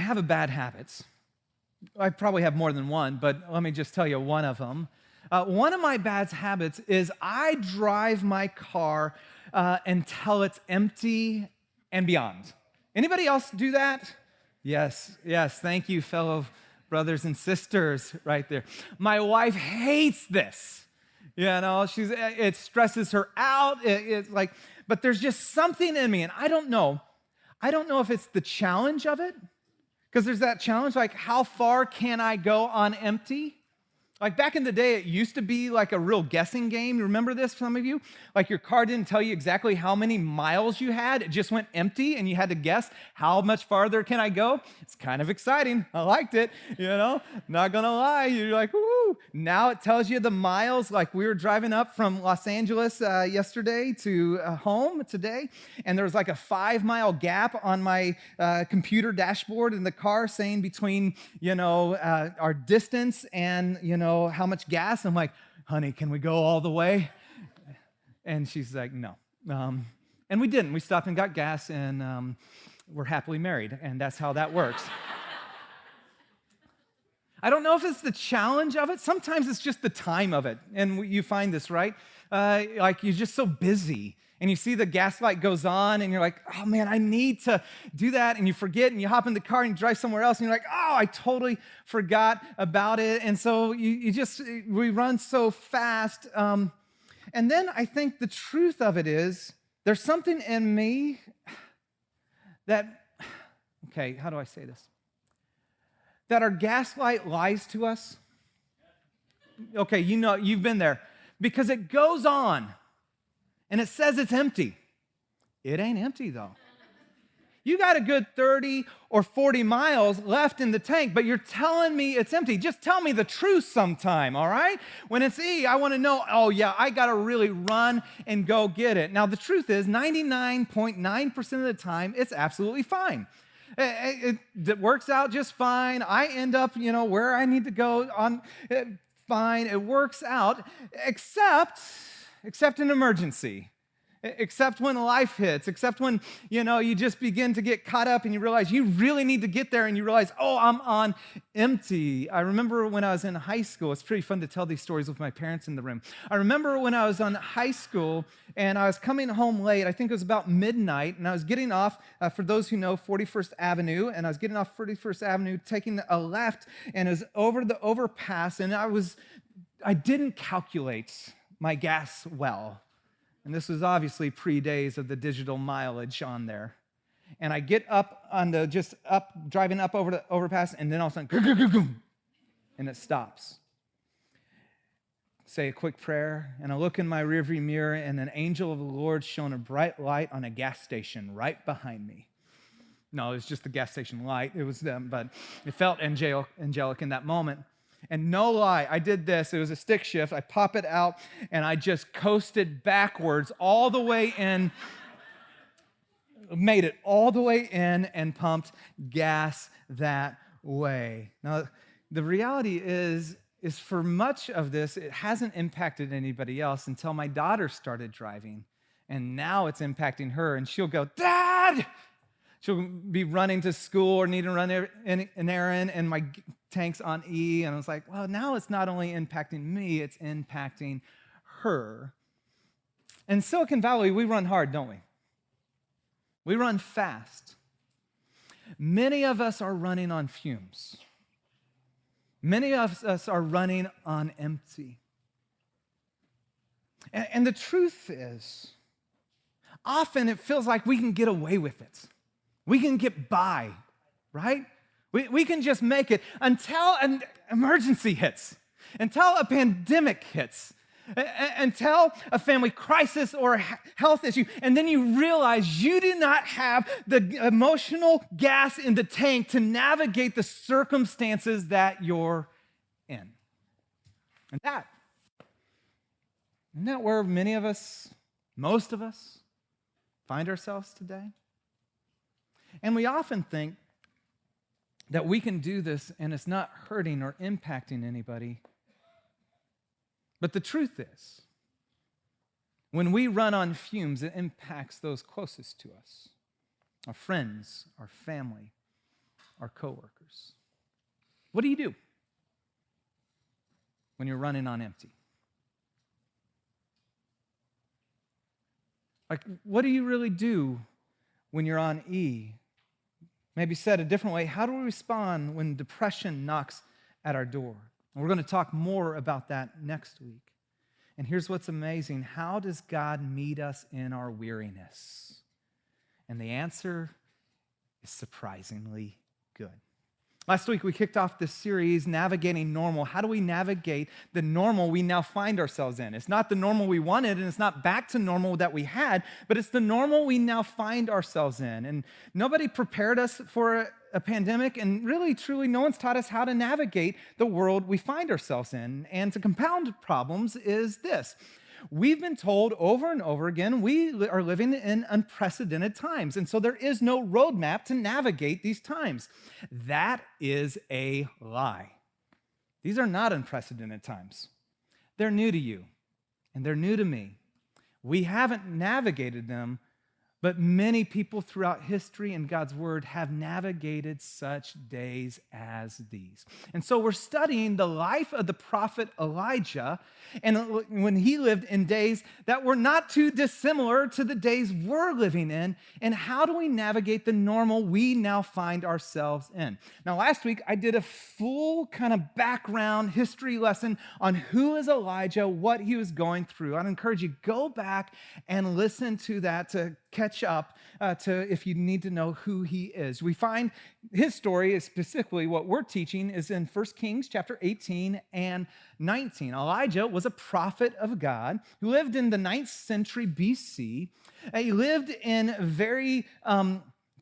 have a bad habit. I probably have more than one, but let me just tell you one of them. One of my bad habits is I drive my car until it's empty and beyond. Anybody else do that? Yes, yes. Thank you, fellow brothers and sisters right there. My wife hates this. It stresses her out. It's like, but there's just something in me, and I don't know. I don't know if it's the challenge of it, because there's that challenge, like, how far can I go on empty? Like back in the day, it used to be like a real guessing game. You remember this, some of you? Like your car didn't tell you exactly how many miles you had. It just went empty and you had to guess how much farther can I go? It's kind of exciting. I liked it, Not gonna lie. You're like, woo. Now it tells you the miles. Like we were driving up from Los Angeles yesterday to home today, and there was like a 5-mile gap on my computer dashboard in the car saying between, our distance and, how much gas. I'm like, honey, can we go all the way? And she's like, no. And we didn't. We stopped and got gas, and we're happily married, and that's how that works. I don't know if it's the challenge of it. Sometimes it's just the time of it. And you find this, right? Like you're just so busy. And you see the gas light goes on, and you're like, oh man, I need to do that. And you forget, and you hop in the car and you drive somewhere else, and you're like, oh, I totally forgot about it. And so we run so fast. And then I think the truth of it is, there's something in me that, okay, how do I say this? That our gaslight lies to us. Okay, you've been there. Because it goes on. And it says it's empty. It ain't empty, though. You got a good 30 or 40 miles left in the tank, but you're telling me it's empty. Just tell me the truth sometime, all right? When it's I want to know, oh, yeah, I got to really run and go get it. Now, the truth is 99.9% of the time, it's absolutely fine. It works out just fine. I end up, where I need to go on fine. It works out, except an emergency, except when life hits, except when, you just begin to get caught up and you realize you really need to get there, and you realize, oh, I'm on empty. I remember when I was in high school, it's pretty fun to tell these stories with my parents in the room. I remember when I was in high school and I was coming home late, I think it was about midnight, and I was getting off, for those who know, 41st Avenue, and I was getting off 41st Avenue, taking a left, and it was over the overpass, and I didn't calculate my gas well. And this was obviously pre-days of the digital mileage on there. And I get up driving up over the overpass, and then all of a sudden, and it stops. Say a quick prayer, and I look in my rearview mirror, and an angel of the Lord shone a bright light on a gas station right behind me. No, it was just the gas station light. It was them, but it felt angelic in that moment. And no lie, I did this. It was a stick shift. I pop it out, and I just coasted backwards all the way in, made it all the way in, and pumped gas that way. Now, the reality is for much of this, it hasn't impacted anybody else until my daughter started driving. And now it's impacting her, and she'll go, Dad! She'll be running to school or need to run an errand, and my tank's on E. And I was like, well, now it's not only impacting me, it's impacting her. In Silicon Valley, we run hard, don't we? We run fast. Many of us are running on fumes. Many of us are running on empty. And the truth is, often it feels like we can get away with it. We can get by, right? We can just make it until an emergency hits, until a pandemic hits, until a family crisis or a health issue, and then you realize you do not have the emotional gas in the tank to navigate the circumstances that you're in. And isn't that where many of us, most of us, find ourselves today? And we often think that we can do this and it's not hurting or impacting anybody. But the truth is, when we run on fumes, it impacts those closest to us, our friends, our family, our coworkers? What do you do when you're running on empty? Like, what do you really do when you're on E? Maybe said a different way, how do we respond when depression knocks at our door? And we're going to talk more about that next week. And here's what's amazing. How does God meet us in our weariness? And the answer is surprisingly good. Last week, we kicked off this series, Navigating Normal. How do we navigate the normal we now find ourselves in? It's not the normal we wanted, and it's not back to normal that we had, but it's the normal we now find ourselves in. And nobody prepared us for a pandemic, and really, truly, no one's taught us how to navigate the world we find ourselves in. And to compound problems is this. We've been told over and over again we are living in unprecedented times, and so there is no roadmap to navigate these times. That is a lie. These are not unprecedented times. They're new to you, and they're new to me. We haven't navigated them, but many people throughout history and God's Word have navigated such days as these. And so we're studying the life of the prophet Elijah, and when he lived in days that were not too dissimilar to the days we're living in, and how do we navigate the normal we now find ourselves in? Now, last week, I did a full kind of background history lesson on who is Elijah, what he was going through. I'd encourage you, go back and listen to that to catch up to if you need to know who he is. We find his story is specifically what we're teaching is in 1 Kings chapter 18 and 19. Elijah was a prophet of God who lived in the 9th century BC. He lived in very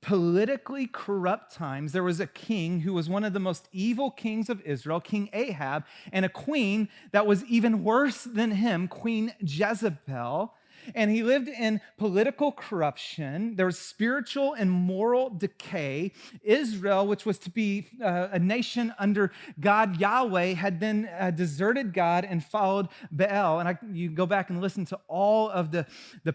politically corrupt times. There was a king who was one of the most evil kings of Israel, King Ahab, and a queen that was even worse than him, Queen Jezebel. And he lived in political corruption. There was spiritual and moral decay. Israel, which was to be a nation under God Yahweh, had then deserted God and followed Baal. And you go back and listen to all of the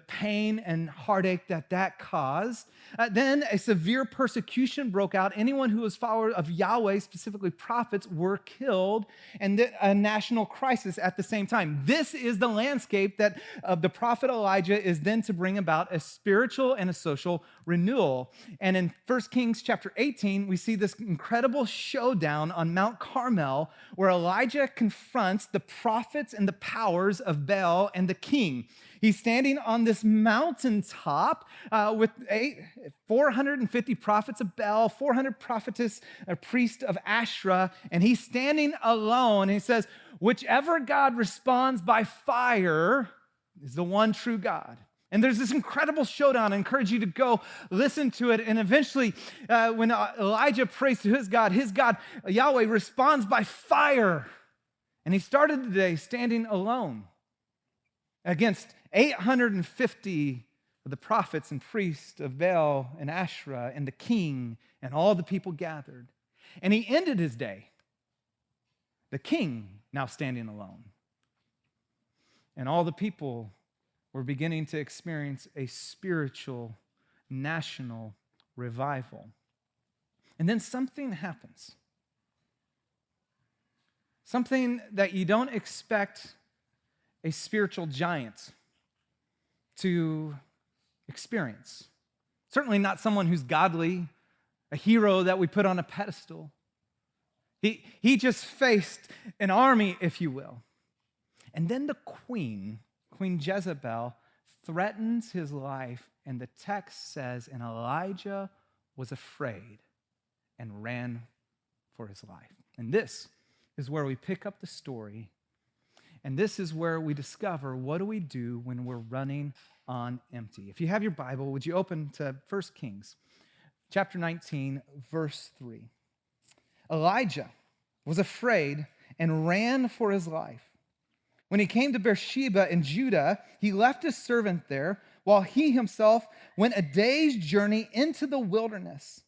pain and heartache that caused. Then a severe persecution broke out. Anyone who was follower of Yahweh, specifically prophets, were killed. And a national crisis at the same time. This is the landscape that the prophet Elijah is then to bring about a spiritual and a social renewal. And in 1 Kings chapter 18, we see this incredible showdown on Mount Carmel where Elijah confronts the prophets and the powers of Baal and the king. He's standing on this mountaintop with 450 prophets of Baal, 400 prophetess, a priest of Asherah, and he's standing alone. And he says, whichever God responds by fire is the one true God. And there's this incredible showdown. I encourage you to go listen to it. And eventually, when Elijah prays to his God, Yahweh, responds by fire. And he started the day standing alone against 850 of the prophets and priests of Baal and Asherah and the king and all the people gathered. And he ended his day, the king now standing alone. And all the people were beginning to experience a spiritual, national revival. And then something happens. Something that you don't expect a spiritual giant to experience. Certainly not someone who's godly, a hero that we put on a pedestal. He just faced an army, if you will. And then the Queen Jezebel, threatens his life, and the text says, and Elijah was afraid and ran for his life. And this is where we pick up the story, and this is where we discover what do we do when we're running on empty. If you have your Bible, would you open to 1 Kings chapter 19, verse 3. Elijah was afraid and ran for his life. When he came to Beersheba in Judah, he left his servant there while he himself went a day's journey into the wilderness.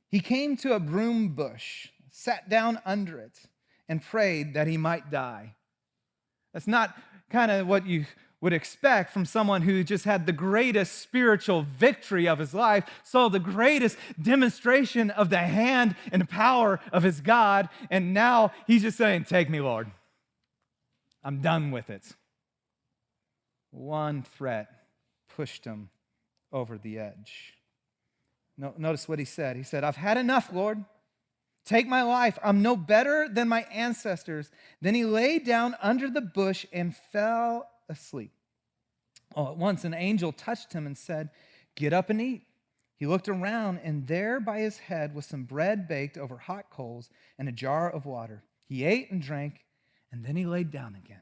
He came to a broom bush, sat down under it, and prayed that he might die. That's not kind of what you would expect from someone who just had the greatest spiritual victory of his life, saw the greatest demonstration of the hand and power of his God, and now he's just saying, "Take me, Lord. I'm done with it." One threat pushed him over the edge. Notice what he said. He said, "I've had enough, Lord. Take my life. I'm no better than my ancestors." Then he lay down under the bush and fell asleep. All at once, an angel touched him and said, "Get up and eat." He looked around, and there by his head was some bread baked over hot coals and a jar of water. He ate and drank, and then he laid down again.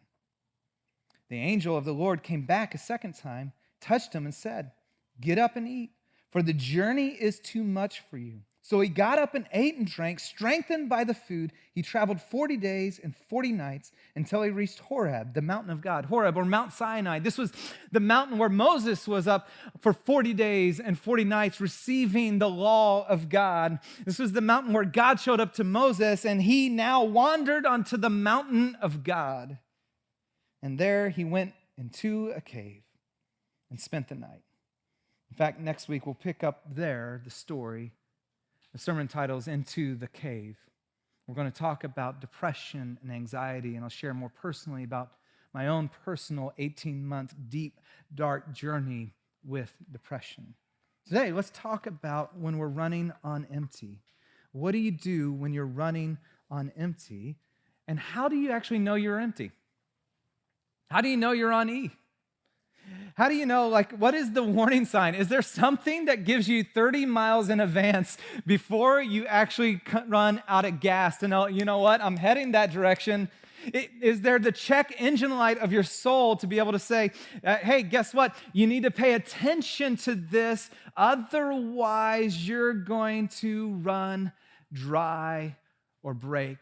The angel of the Lord came back a second time, touched him, and said, "Get up and eat, for the journey is too much for you." So he got up and ate and drank. Strengthened by the food, he traveled 40 days and 40 nights until he reached Horeb, the mountain of God. Horeb, or Mount Sinai. This was the mountain where Moses was up for 40 days and 40 nights receiving the law of God. This was the mountain where God showed up to Moses, and he now wandered onto the mountain of God. And there he went into a cave and spent the night. In fact, next week we'll pick up there the story. The sermon title is "Into the Cave." We're going to talk about depression and anxiety, and I'll share more personally about my own personal 18-month deep, dark journey with depression. Today, let's talk about when we're running on empty. What do you do when you're running on empty? And how do you actually know you're empty? How do you know you're on E? How do you know, what is the warning sign? Is there something that gives you 30 miles in advance before you actually run out of gas to know, you know what, I'm heading that direction? Is there the check engine light of your soul to be able to say, hey, guess what? You need to pay attention to this, otherwise you're going to run dry or break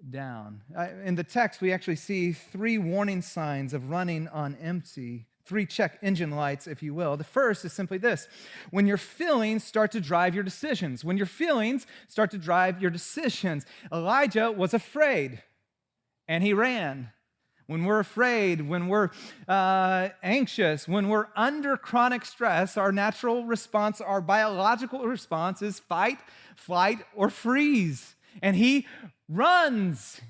down. In the text, we actually see 3 warning signs of running on empty. 3 check engine lights, if you will. The first is simply this: when your feelings start to drive your decisions. When your feelings start to drive your decisions. Elijah was afraid, and he ran. When we're afraid, when we're anxious, when we're under chronic stress, our natural response, our biological response is fight, flight, or freeze. And he runs.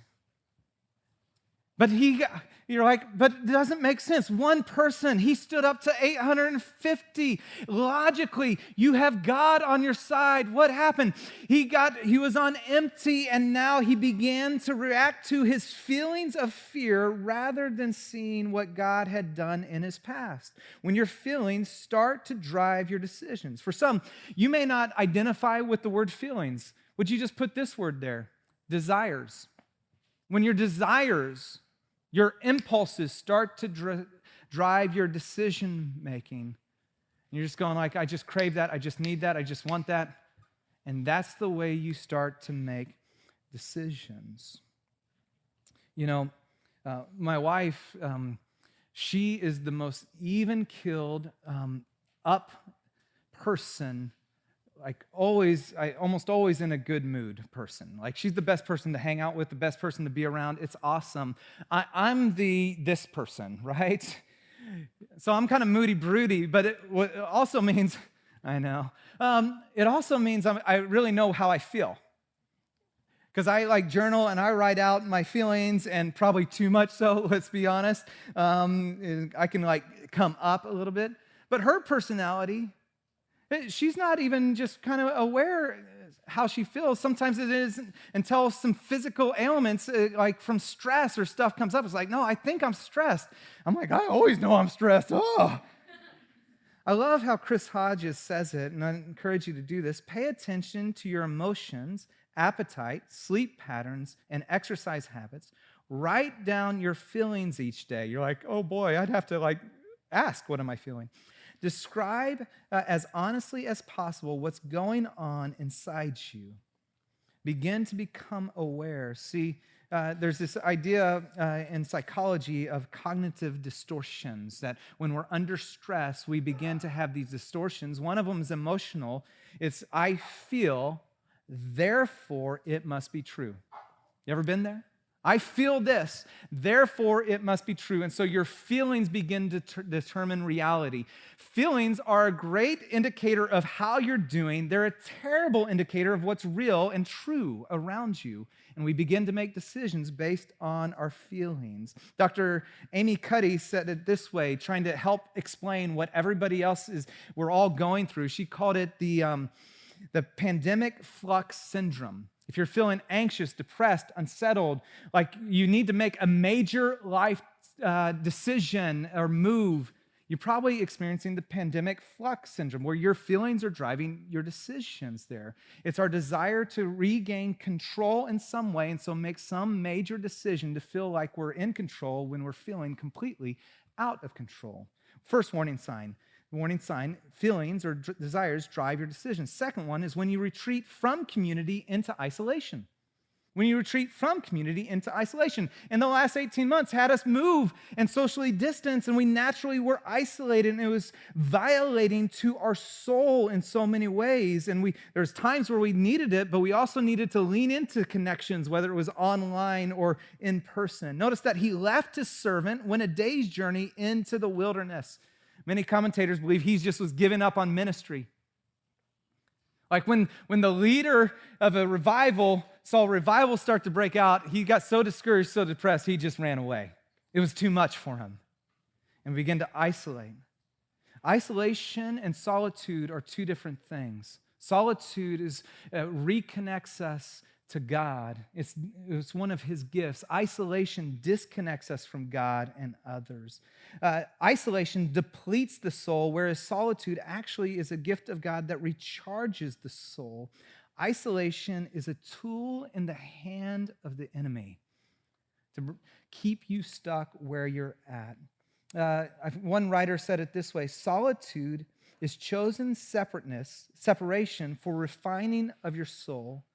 But you're like, but it doesn't make sense. One person, he stood up to 850. Logically, you have God on your side. What happened? He was on empty, and now he began to react to his feelings of fear rather than seeing what God had done in his past. When your feelings start to drive your decisions. For some, you may not identify with the word feelings. Would you just put this word there? Desires. When your desires, your impulses start to drive your decision making. You're just going like, I just crave that, I just need that, I just want that. And that's the way you start to make decisions. You know, my wife, she is the most even-keeled, up person, almost always in a good mood person. Like, she's the best person to hang out with, the best person to be around. It's awesome. I'm this person, right? So I'm kind of moody, broody, but it also means, I know, it also means I really know how I feel. Because I journal and I write out my feelings, and probably too much so, let's be honest. I can come up a little bit. But her personality, she's not even just kind of aware how she feels. Sometimes it isn't until some physical ailments, like from stress or stuff comes up. It's like, no, I think I'm stressed. I'm like, I always know I'm stressed. Oh. I love how Chris Hodges says it, and I encourage you to do this. Pay attention to your emotions, appetite, sleep patterns, and exercise habits. Write down your feelings each day. You're like, oh boy, I'd have to ask, what am I feeling? Describe as honestly as possible what's going on inside you. Begin to become aware. See, there's this idea in psychology of cognitive distortions, that when we're under stress, we begin to have these distortions. One of them is emotional. It's, I feel, therefore it must be true. You ever been there? I feel this, therefore it must be true. And so your feelings begin to determine reality. Feelings are a great indicator of how you're doing. They're a terrible indicator of what's real and true around you. And we begin to make decisions based on our feelings. Dr. Amy Cuddy said it this way, trying to help explain what everybody else we're all going through. She called it the pandemic flux syndrome. If you're feeling anxious, depressed, unsettled, like you need to make a major life decision or move, you're probably experiencing the pandemic flux syndrome, where your feelings are driving your decisions there. It's our desire to regain control in some way, and so make some major decision to feel like we're in control when we're feeling completely out of control. First warning sign. Warning sign, feelings or desires drive your decisions. Second one is when you retreat from community into isolation. When you retreat from community into isolation. And the last 18 months had us move and socially distance, and we naturally were isolated, and it was violating to our soul in so many ways. And there's times where we needed it, but we also needed to lean into connections, whether it was online or in person. Notice that he left his servant, went a day's journey into the wilderness. Many commentators believe he just was giving up on ministry. Like when the leader of a revival saw revival start to break out, he got so discouraged, so depressed, he just ran away. It was too much for him. And began to isolate. Isolation and solitude are two different things. Solitude reconnects us to God. It's one of his gifts. Isolation disconnects us from God and others. Isolation depletes the soul, whereas solitude actually is a gift of God that recharges the soul. Isolation is a tool in the hand of the enemy to keep you stuck where you're at. One writer said it this way: solitude is chosen separation for refining of your soul.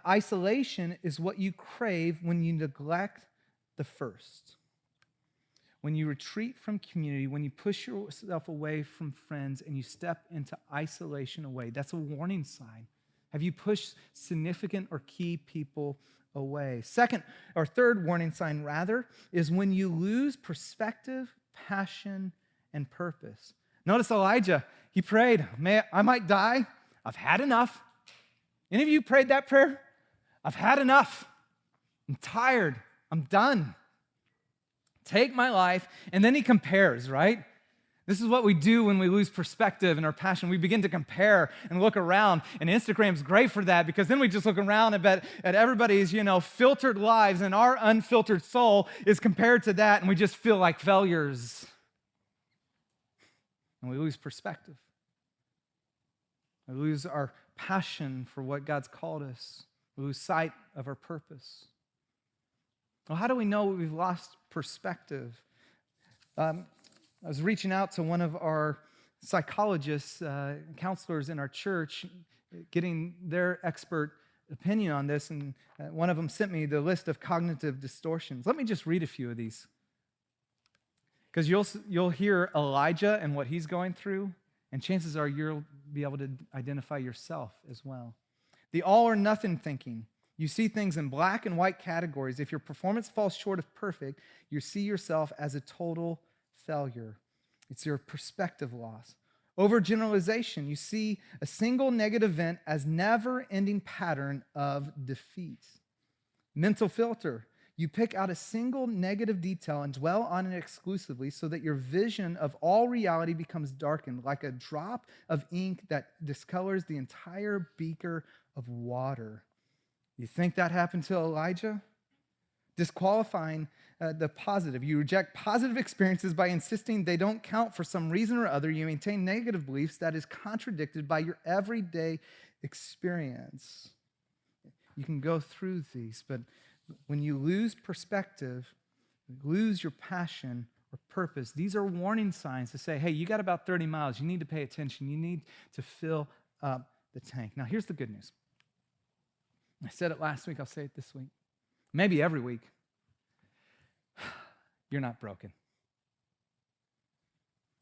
Isolation is what you crave when you neglect the first. When you retreat from community, when you push yourself away from friends and you step into isolation away, that's a warning sign. Have you pushed significant or key people away? Third warning sign rather, is when you lose perspective, passion, and purpose. Notice Elijah, he prayed, I might die. I've had enough. Any of you prayed that prayer? I've had enough. I'm tired. I'm done. Take my life. And then he compares, right? This is what we do when we lose perspective and our passion. We begin to compare and look around. And Instagram's great for that, because then we just look around at everybody's, filtered lives, and our unfiltered soul is compared to that, and we just feel like failures. And we lose perspective. We lose our passion for what God's called us. We lose sight of our purpose. Well, how do we know we've lost perspective? I was reaching out to one of our psychologists, counselors in our church, getting their expert opinion on this, and one of them sent me the list of cognitive distortions. Let me just read a few of these, because you'll hear Elijah and what he's going through, and chances are you'll be able to identify yourself as well. The all or nothing thinking. You see things in black and white categories. If your performance falls short of perfect, you see yourself as a total failure. It's your perspective loss. Overgeneralization. You see a single negative event as never-ending pattern of defeat. Mental filter. You pick out a single negative detail and dwell on it exclusively so that your vision of all reality becomes darkened, like a drop of ink that discolors the entire beaker of water. You think that happened to Elijah? Disqualifying the positive. You reject positive experiences by insisting they don't count for some reason or other. You maintain negative beliefs that is contradicted by your everyday experience. You can go through these, but when you lose perspective, lose your passion or purpose, these are warning signs to say, hey, you got about 30 miles. You need to pay attention. You need to fill up the tank. Now, here's the good news. I said it last week. I'll say it this week. Maybe every week. You're not broken.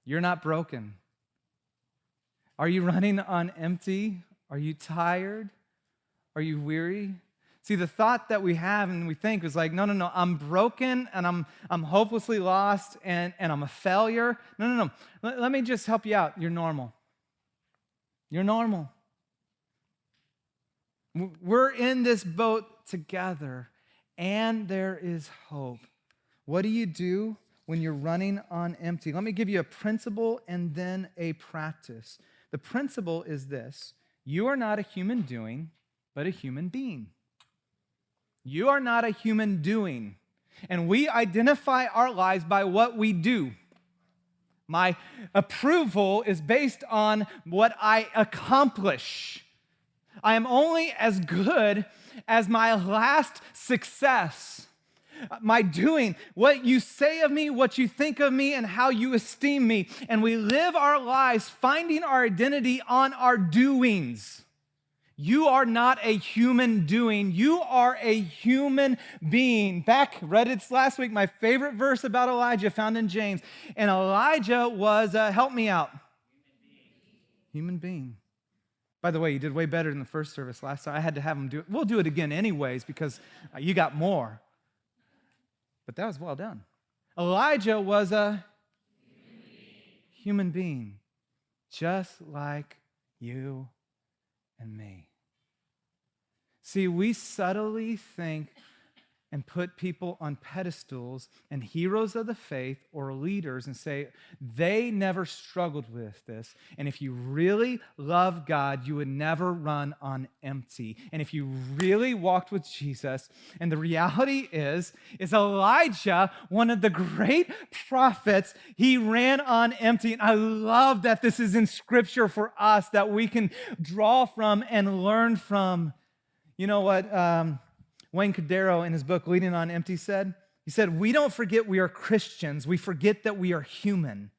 You're not broken. Are you running on empty? Are you tired? Are you weary? See, the thought that we have and we think is like, no, I'm broken and I'm hopelessly lost and I'm a failure. No. Let me just help you out. You're normal. You're normal. We're in this boat together, and there is hope. What do you do when you're running on empty? Let me give you a principle and then a practice. The principle is this: you are not a human doing, but a human being. You are not a human doing, and we identify our lives by what we do. My approval is based on what I accomplish. I am only as good as my last success. My doing, what you say of me, what you think of me, and how you esteem me. And we live our lives finding our identity on our doings. You are not a human doing. You are a human being. Read it last week, my favorite verse about Elijah found in James. And Elijah was, help me out. Human being. By the way, you did way better than the first service last time. I had to have him do it. We'll do it again anyways because you got more. But that was well done. Elijah was a human being, just like you and me. See, we subtly think and put people on pedestals and heroes of the faith or leaders and say, they never struggled with this. And if you really love God, you would never run on empty. And if you really walked with Jesus, and the reality is Elijah, one of the great prophets, he ran on empty. And I love that this is in Scripture for us that we can draw from and learn from. You know what Wayne Cordero in his book, Leading on Empty, said? He said, we don't forget we are Christians. We forget that we are human.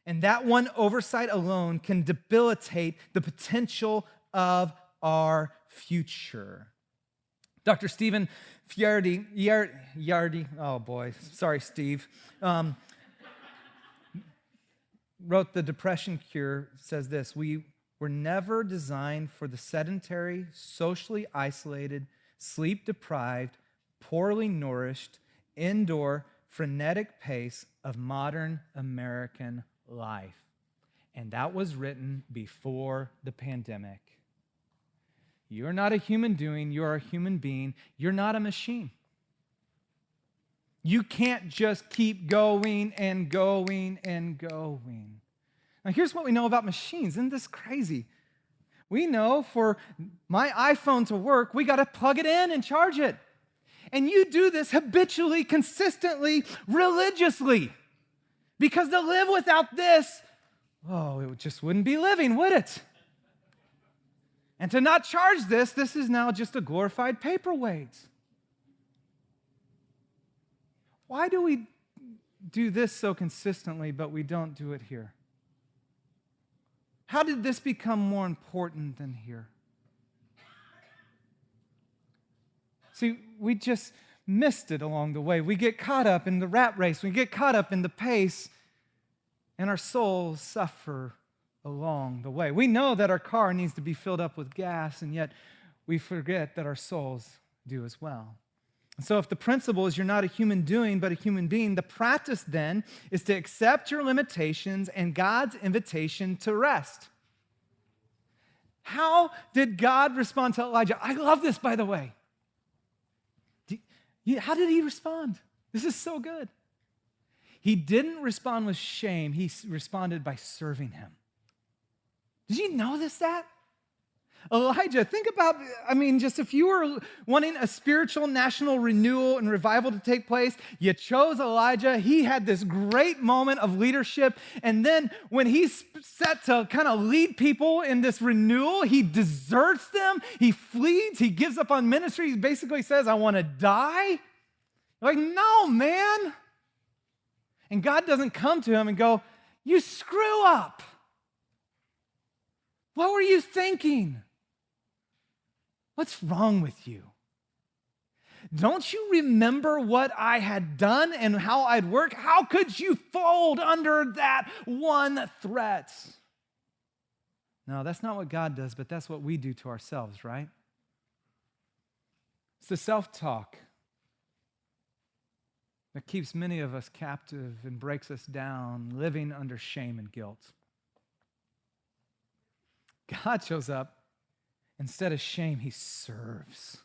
And that one oversight alone can debilitate the potential of our future. Dr. Stephen Yardy, oh boy, sorry, Steve, wrote The Depression Cure, says this: we were never designed for the sedentary, socially isolated, sleep-deprived, poorly nourished, indoor, frenetic pace of modern American life. And that was written before the pandemic. You're not a human doing, you're a human being. You're not a machine. You can't just keep going and going and going. Now, here's what we know about machines. Isn't this crazy? We know for my iPhone to work, we got to plug it in and charge it. And you do this habitually, consistently, religiously. Because to live without this, it just wouldn't be living, would it? And to not charge this is now just a glorified paperweight. Why do we do this so consistently, but we don't do it here? How did this become more important than here? See, we just missed it along the way. We get caught up in the rat race. We get caught up in the pace, and our souls suffer along the way. We know that our car needs to be filled up with gas, and yet we forget that our souls do as well. And so if the principle is you're not a human doing, but a human being, the practice then is to accept your limitations and God's invitation to rest. How did God respond to Elijah? I love this, by the way. How did he respond? This is so good. He didn't respond with shame. He responded by serving him. Did you know that? Elijah, think about, just if you were wanting a spiritual national renewal and revival to take place, you chose Elijah. He had this great moment of leadership. And then when he's set to kind of lead people in this renewal, he deserts them. He flees. He gives up on ministry. He basically says, I want to die. Like, no, man. And God doesn't come to him and go, you screw up. What were you thinking? What's wrong with you? Don't you remember what I had done and how I'd work? How could you fold under that one threat? No, that's not what God does, but that's what we do to ourselves, right? It's the self-talk that keeps many of us captive and breaks us down, living under shame and guilt. God shows up. Instead of shame, he serves.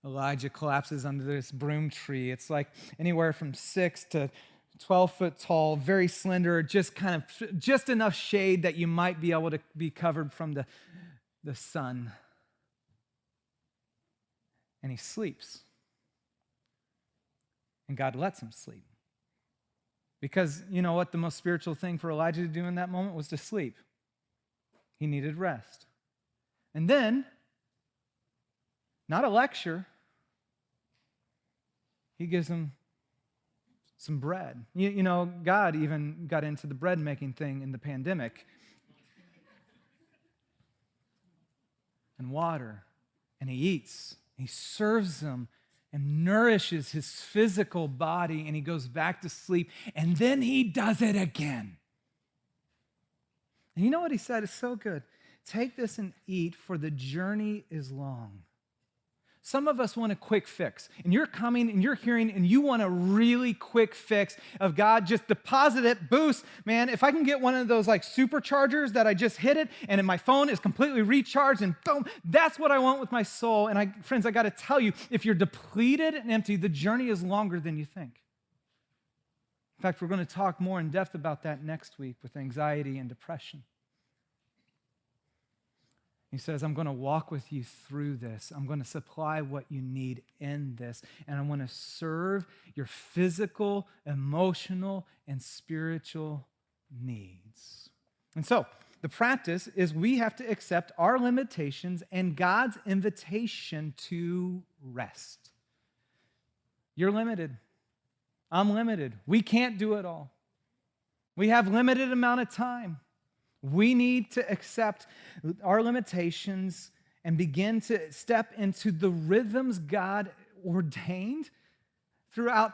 Elijah collapses under this broom tree. It's like anywhere from 6 to 12 foot tall, very slender, just enough shade that you might be able to be covered from the sun. And he sleeps. And God lets him sleep. Because you know what the most spiritual thing for Elijah to do in that moment was to sleep. He needed rest. And then, not a lecture, he gives him some bread. You know, God even got into the bread making thing in the pandemic. And water. And he eats. He serves them and nourishes his physical body, and he goes back to sleep. And then he does it again. And you know what he said? It's so good. Take this and eat, for the journey is long. Some of us want a quick fix. And you're coming and you're hearing and you want a really quick fix of God, just deposit it, boost. Man, if I can get one of those like superchargers that I just hit it and my phone is completely recharged and boom, that's what I want with my soul. And friends, I got to tell you, if you're depleted and empty, the journey is longer than you think. In fact, we're going to talk more in depth about that next week with anxiety and depression. He says, I'm going to walk with you through this. I'm going to supply what you need in this. And I'm going to serve your physical, emotional, and spiritual needs. And so, the practice is we have to accept our limitations and God's invitation to rest. You're limited. I'm limited. We can't do it all. We have limited amount of time. We need to accept our limitations and begin to step into the rhythms God ordained throughout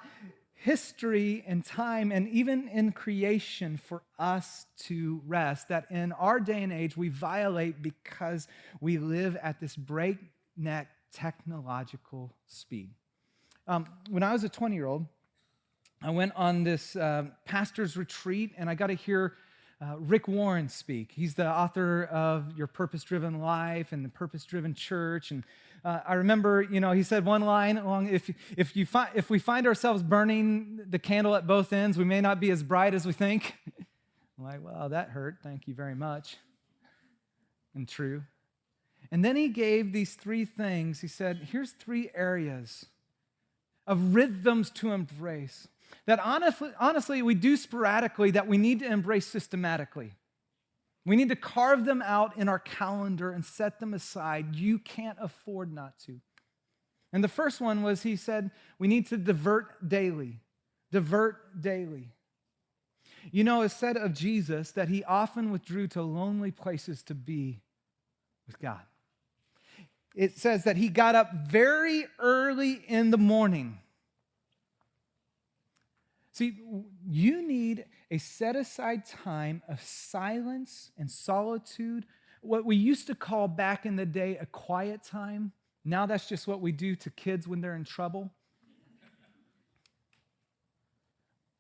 history and time and even in creation for us to rest, that in our day and age we violate because we live at this breakneck technological speed. When I was a 20-year-old, I went on this pastor's retreat, and I got to hear Rick Warren speak. He's the author of Your Purpose-Driven Life and the Purpose-Driven Church. And I remember, he said one line along, if we find ourselves burning the candle at both ends, we may not be as bright as we think. I'm like, well, that hurt. Thank you very much. And true. And then he gave these 3 things. He said, here's 3 areas of rhythms to embrace that honestly we do sporadically that we need to embrace systematically. We need to carve them out in our calendar and set them aside. You can't afford not to. And the first one was, he said, we need to divert daily. Divert daily. It's said of Jesus that he often withdrew to lonely places to be with God. It says that he got up very early in the morning. See, you need a set-aside time of silence and solitude, what we used to call back in the day a quiet time. Now that's just what we do to kids when they're in trouble.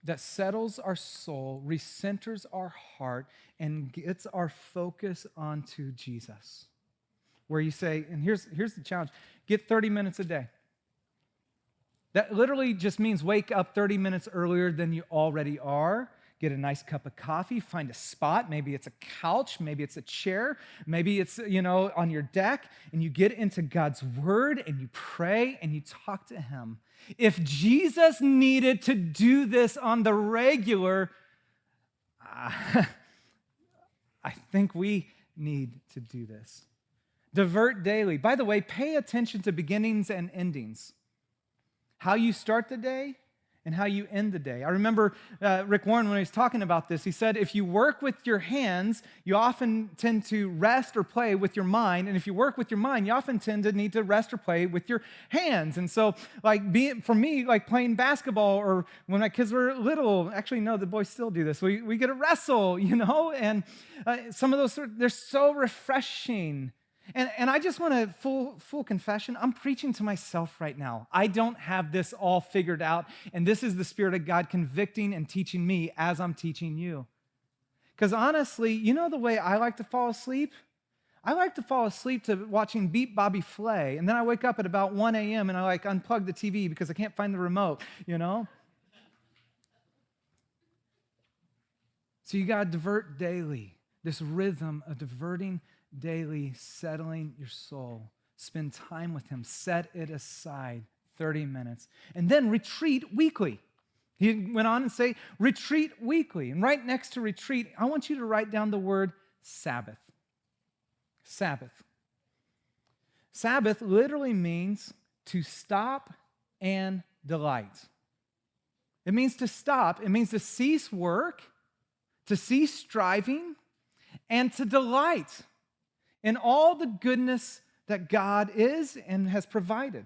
That settles our soul, recenters our heart, and gets our focus onto Jesus. Where you say, and here's the challenge, get 30 minutes a day. That literally just means wake up 30 minutes earlier than you already are. Get a nice cup of coffee, find a spot. Maybe it's a couch, maybe it's a chair, maybe it's, on your deck, and you get into God's word and you pray and you talk to him. If Jesus needed to do this on the regular, I think we need to do this. Divert daily. By the way, pay attention to beginnings and endings. How you start the day and how you end the day. I remember Rick Warren, when he was talking about this, he said, if you work with your hands, you often tend to rest or play with your mind. And if you work with your mind, you often tend to need to rest or play with your hands. And so, for me, playing basketball, or when my kids were little, actually, no, the boys still do this. We get to wrestle, and some of those, they're so refreshing. And I just want to, full confession, I'm preaching to myself right now. I don't have this all figured out, and this is the Spirit of God convicting and teaching me as I'm teaching you. Because honestly, you know the way I like to fall asleep? I like to fall asleep to watching Beat Bobby Flay, and then I wake up at about 1 a.m. and I like unplug the TV because I can't find the remote, you know? So you got to divert daily, this rhythm of diverting daily, settling your soul. Spend time with him. Set it aside 30 minutes. And then retreat weekly. He went on and say, retreat weekly. And right next to retreat, I want you to write down the word Sabbath. Sabbath. Sabbath literally means to stop and delight. It means to stop. It means to cease work, to cease striving, and to delight in all the goodness that God is and has provided.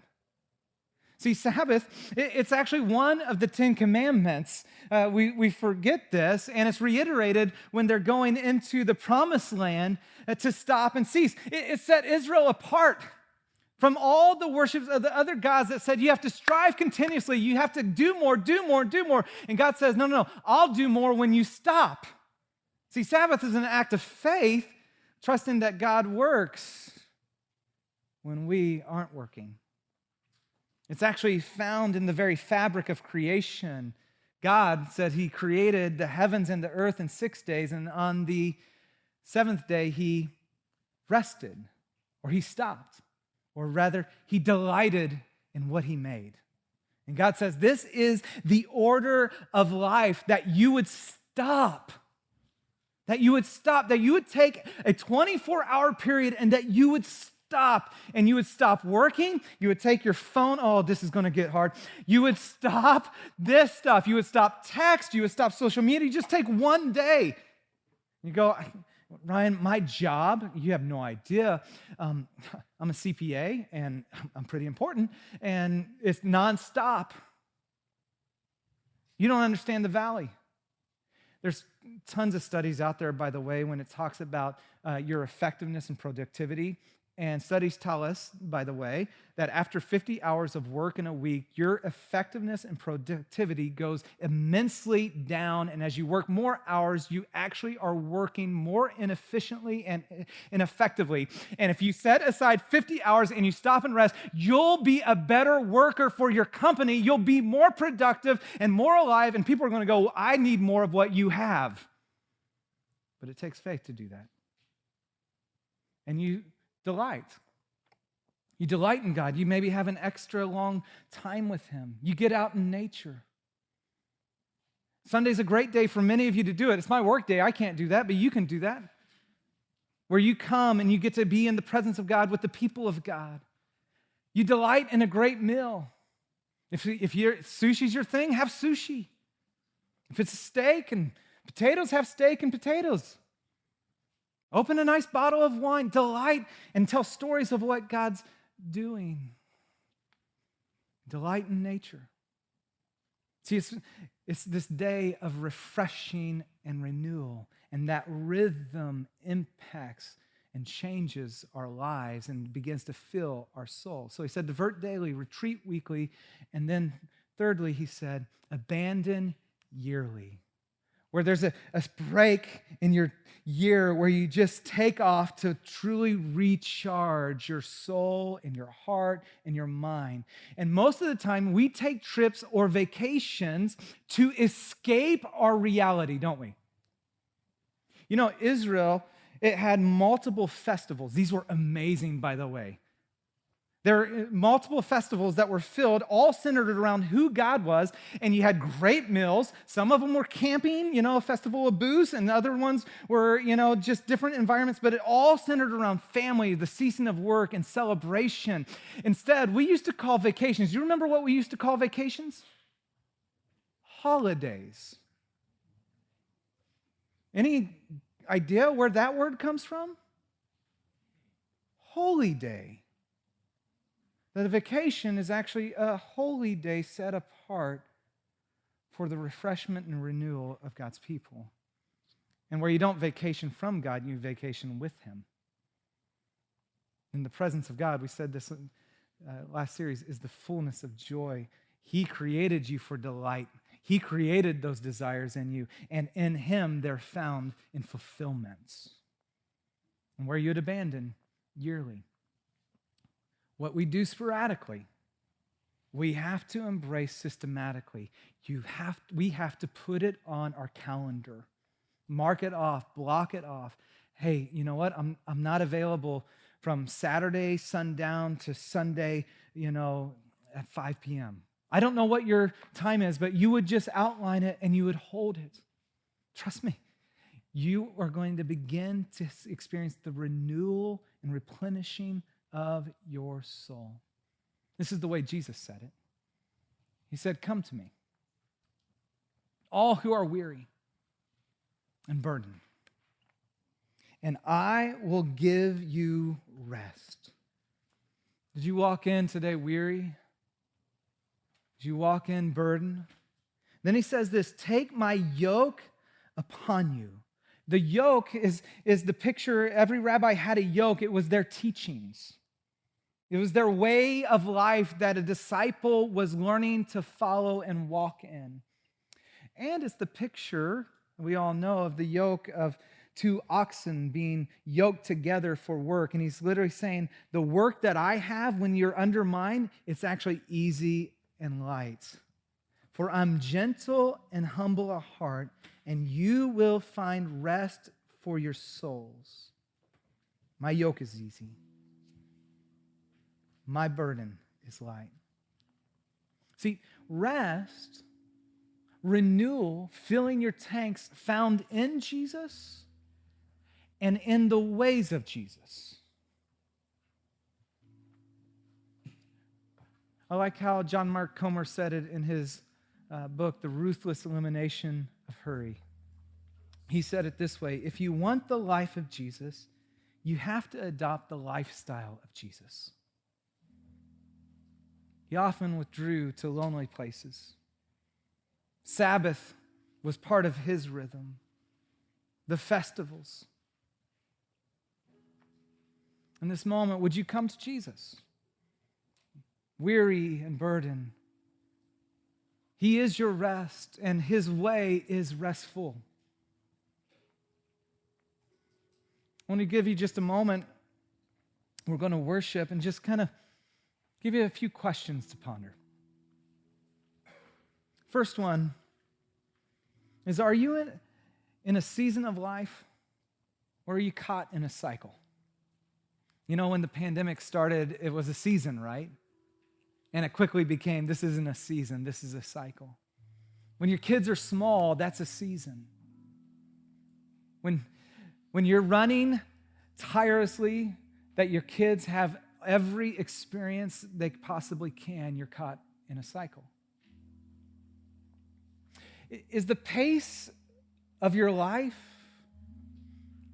See, Sabbath, it's actually one of the 10 commandments. We forget this, and it's reiterated when they're going into the promised land to stop and cease. It set Israel apart from all the worships of the other gods that said you have to strive continuously, you have to do more, do more, do more. And God says, no, I'll do more when you stop. See, Sabbath is an act of faith, trusting that God works when we aren't working. It's actually found in the very fabric of creation. God said he created the heavens and the earth in 6 days, and on the seventh day he rested, or he stopped, or rather, he delighted in what he made. And God says, this is the order of life, that you would stop. That you would take a 24-hour period and that you would stop, and you would stop working. You would take your phone. Oh, this is going to get hard. You would stop this stuff. You would stop text. You would stop social media. You just take one day. You go, Ryan, my job, you have no idea. I'm a CPA, and I'm pretty important, and it's nonstop. You don't understand the valley. There's tons of studies out there, by the way, when it talks about your effectiveness and productivity. And studies tell us, by the way, that after 50 hours of work in a week, your effectiveness and productivity goes immensely down. And as you work more hours, you actually are working more inefficiently and ineffectively. And if you set aside 50 hours and you stop and rest, you'll be a better worker for your company. You'll be more productive and more alive. And people are going to go, I need more of what you have. But it takes faith to do that. And you delight. You delight in God. You maybe have an extra long time with him. You get out in nature. Sunday's a great day for many of you to do it. It's my work day. I can't do that, but you can do that. Where you come and you get to be in the presence of God with the people of God. You delight in a great meal. If sushi's your thing, have sushi. If it's a steak and potatoes, have steak and potatoes. Open a nice bottle of wine, delight, and tell stories of what God's doing. Delight in nature. See, it's this day of refreshing and renewal, and that rhythm impacts and changes our lives and begins to fill our soul. So he said, divert daily, retreat weekly, and then thirdly, he said, abandon yearly. Where there's a break in your year where you just take off to truly recharge your soul and your heart and your mind. And most of the time, we take trips or vacations to escape our reality, don't we? You know, Israel, it had multiple festivals. These were amazing, by the way. There were multiple festivals that were filled, all centered around who God was, and you had great meals. Some of them were camping, a festival of booths, and other ones were, just different environments, but it all centered around family, the ceasing of work, and celebration. Instead, we used to call vacations. You remember what we used to call vacations? Holidays. Any idea where that word comes from? Holy day. That a vacation is actually a holy day set apart for the refreshment and renewal of God's people. And where you don't vacation from God, you vacation with him. In the presence of God, we said this in last series, is the fullness of joy. He created you for delight. He created those desires in you, and in him they're found in fulfillments. And where you'd abandon yearly, what we do sporadically, we have to embrace systematically. We have to put it on our calendar. Mark it off, block it off. Hey, you know what? I'm not available from Saturday sundown to Sunday, at 5 p.m. I don't know what your time is, but you would just outline it and you would hold it. Trust me, you are going to begin to experience the renewal and replenishing of your soul. This is the way Jesus said it. He said, "Come to me, all who are weary and burdened, and I will give you rest." Did you walk in today weary? Did you walk in burdened? Then he says this, "Take my yoke upon you." The yoke is the picture. Every rabbi had a yoke. It was their teachings. It was their way of life that a disciple was learning to follow and walk in. And it's the picture, we all know, of the yoke of two oxen being yoked together for work. And he's literally saying, the work that I have when you're under mine, it's actually easy and light. For I'm gentle and humble at heart, and you will find rest for your souls. My yoke is easy. My burden is light. See, rest, renewal, filling your tanks found in Jesus and in the ways of Jesus. I like how John Mark Comer said it in his book, The Ruthless Elimination of Hurry. He said it this way: if you want the life of Jesus, you have to adopt the lifestyle of Jesus. He often withdrew to lonely places. Sabbath was part of his rhythm. The festivals. In this moment, would you come to Jesus? Weary and burdened. He is your rest, and his way is restful. I want to give you just a moment. We're going to worship and just kind of give you a few questions to ponder. First one is, are you in a season of life, or are you caught in a cycle? When the pandemic started, it was a season, right? And it quickly became, this isn't a season, this is a cycle. When your kids are small, that's a season. When you're running tirelessly, that your kids have every experience they possibly can, you're caught in a cycle. Is the pace of your life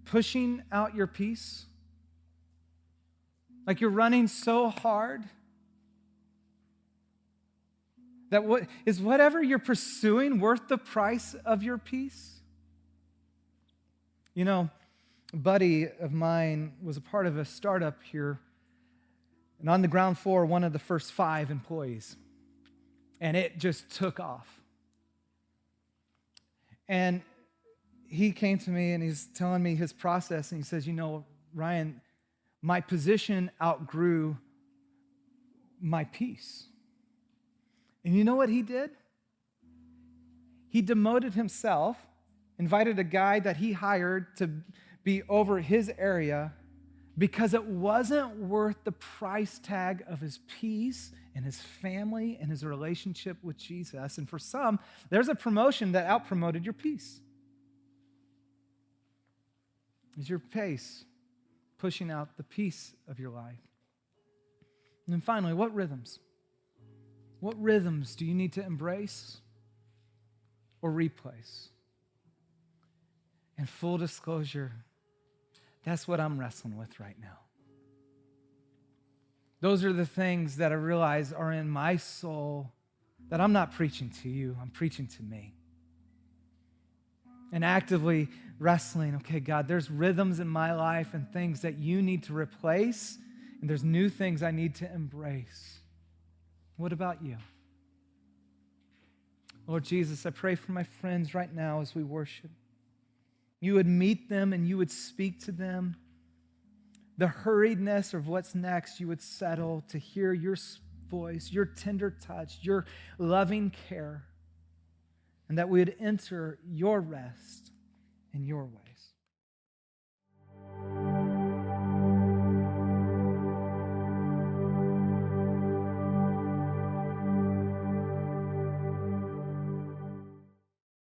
pushing out your peace? Like you're running so hard that whatever you're pursuing worth the price of your peace? A buddy of mine was a part of a startup here, and on the ground floor, one of the first 5 employees, and it just took off. And he came to me and he's telling me his process, and he says, Ryan, my position outgrew my peace. And you know what he did? He demoted himself, invited a guy that he hired to be over his area because it wasn't worth the price tag of his peace and his family and his relationship with Jesus. And for some, there's a promotion that outpromoted your peace. Is your pace pushing out the peace of your life? And then finally, what rhythms? What rhythms do you need to embrace or replace? And full disclosure, that's what I'm wrestling with right now. Those are the things that I realize are in my soul that I'm not preaching to you, I'm preaching to me. And actively wrestling, okay, God, there's rhythms in my life and things that you need to replace And there's new things I need to embrace. What about you? Lord Jesus, I pray for my friends right now as we worship. You would meet them and you would speak to them. The hurriedness of what's next, you would settle to hear your voice, your tender touch, your loving care, and that we would enter your rest in your ways.